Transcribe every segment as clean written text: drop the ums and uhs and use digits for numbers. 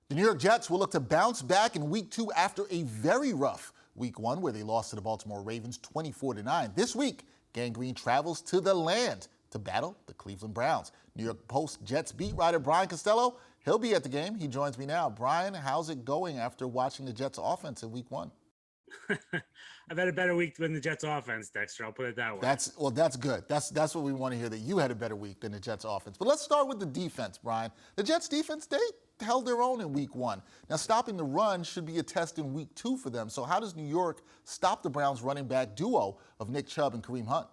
The New York Jets will look to bounce back in Week 2 after a very rough Week 1 where they lost to the Baltimore Ravens 24-9. This week, Gang Green travels to the land to battle the Cleveland Browns. New York Post Jets beat writer Brian Costello, he'll be at the game. He joins me now. Brian, how's it going after watching the Jets offense in Week 1? I've had a better week than the Jets offense, Dexter. I'll put it that way. That's good. That's what we want to hear, that you had a better week than the Jets offense. But let's start with the defense, Brian. The Jets defense, they held their own in Week 1. Now, stopping the run should be a test in Week 2 for them. So how does New York stop the Browns running back duo of Nick Chubb and Kareem Hunt?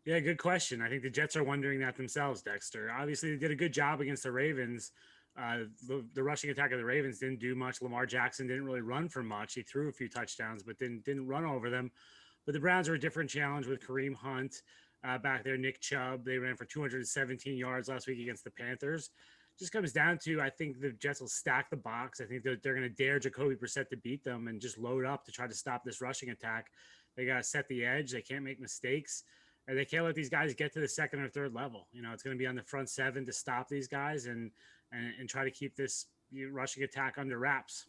Yeah, good question. I think the Jets are wondering that themselves, Dexter. Obviously, they did a good job against the Ravens. The rushing attack of the Ravens didn't do much. Lamar Jackson didn't really run for much. He threw a few touchdowns, but didn't run over them. But the Browns are a different challenge with Kareem Hunt back there, Nick Chubb. They ran for 217 yards last week against the Panthers. Just comes down to, I think the Jets will stack the box. I think they're going to dare Jacoby Brissett to beat them and just load up to try to stop this rushing attack. They got to set the edge. They can't make mistakes. And they can't let these guys get to the second or third level. You know, it's going to be on the front seven to stop these guys and try to keep this rushing attack under wraps.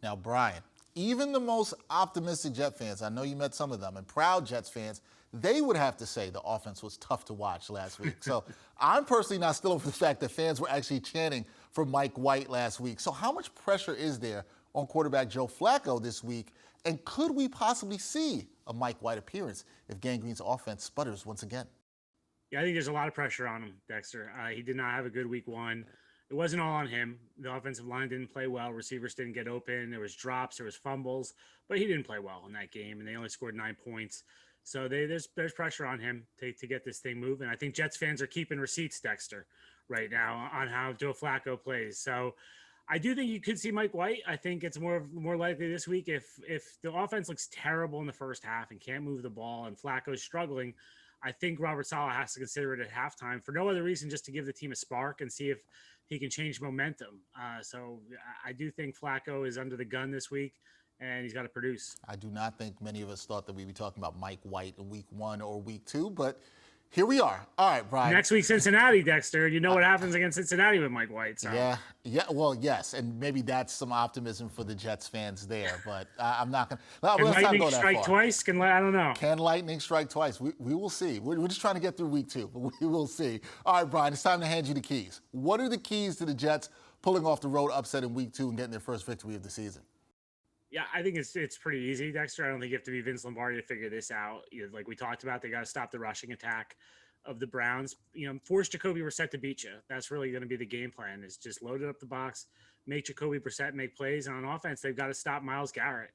Now, Brian, even the most optimistic Jet fans, I know you met some of them, and proud Jets fans, they would have to say the offense was tough to watch last week. So I'm personally not still over the fact that fans were actually chanting for Mike White last week. So how much pressure is there on quarterback Joe Flacco this week? And could we possibly see a Mike White appearance if Gang Green's offense sputters once again? Yeah, I think there's a lot of pressure on him, Dexter. He did not have a good Week 1. It wasn't all on him. The offensive line didn't play well. Receivers didn't get open. There was drops. There was fumbles. But he didn't play well in that game, and they only scored 9 points. So there's pressure on him to get this thing moving. I think Jets fans are keeping receipts, Dexter, right now on how Joe Flacco plays. So I do think you could see Mike White. I think it's more likely this week if the offense looks terrible in the first half and can't move the ball and Flacco's struggling. I think Robert Saleh has to consider it at halftime for no other reason, just to give the team a spark and see if he can change momentum. So I do think Flacco is under the gun this week, and he's got to produce. I do not think many of us thought that we'd be talking about Mike White in Week 1 or Week 2, but here we are. All right, Brian. Next week, Cincinnati, Dexter. You know what happens against Cincinnati with Mike White. So. Yeah. Well, yes, and maybe that's some optimism for the Jets fans there. But I'm not going to. Can lightning strike twice? I don't know. Can lightning strike twice? We will see. We're just trying to get through Week 2, but we will see. All right, Brian, it's time to hand you the keys. What are the keys to the Jets pulling off the road upset in Week 2 and getting their first victory of the season? Yeah, I think it's pretty easy, Dexter. I don't think you have to be Vince Lombardi to figure this out. Like we talked about, they got to stop the rushing attack of the Browns. Force Jacoby Brissett to beat you. That's really going to be the game plan, is just load it up the box, make Jacoby Brissett make plays. And on offense, they've got to stop Myles Garrett.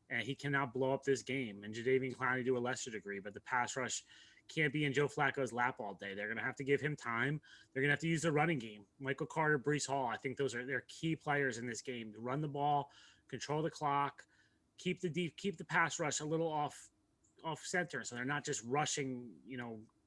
And he cannot blow up this game. And Jadeveon Clowney to a lesser degree. But the pass rush can't be in Joe Flacco's lap all day. They're going to have to give him time. They're going to have to use the running game. Michael Carter, Breece Hall, I think they're key players in this game. Run the ball, control the clock, keep the pass rush a little off center, so they're not just rushing,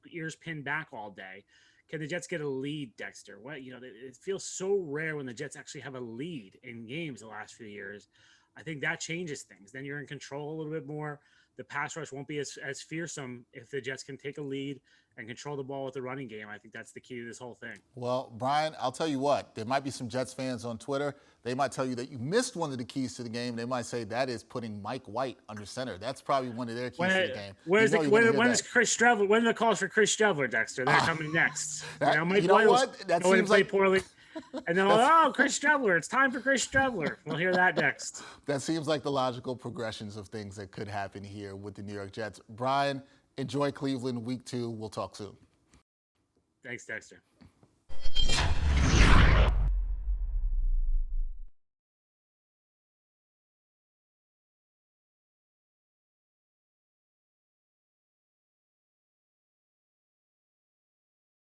ears pinned back all day. Can the Jets get a lead, Dexter? It feels so rare when the Jets actually have a lead in games the last few years. I think that changes things. Then you're in control a little bit more. The pass rush won't be as fearsome if the Jets can take a lead and control the ball with the running game. I think that's the key to this whole thing. Well, Brian, I'll tell you what. There might be some Jets fans on Twitter. They might tell you that you missed one of the keys to the game. They might say that is putting Mike White under center. That's probably one of their keys to the game. When is Chris Streveler? When are the calls for Chris Streveler, Dexter? They're coming next. Mike White was going to play poorly. And then, Chris Streveler, it's time for Chris Streveler. We'll hear that next. That seems like the logical progressions of things that could happen here with the New York Jets. Brian, enjoy Cleveland Week 2. We'll talk soon. Thanks, Dexter.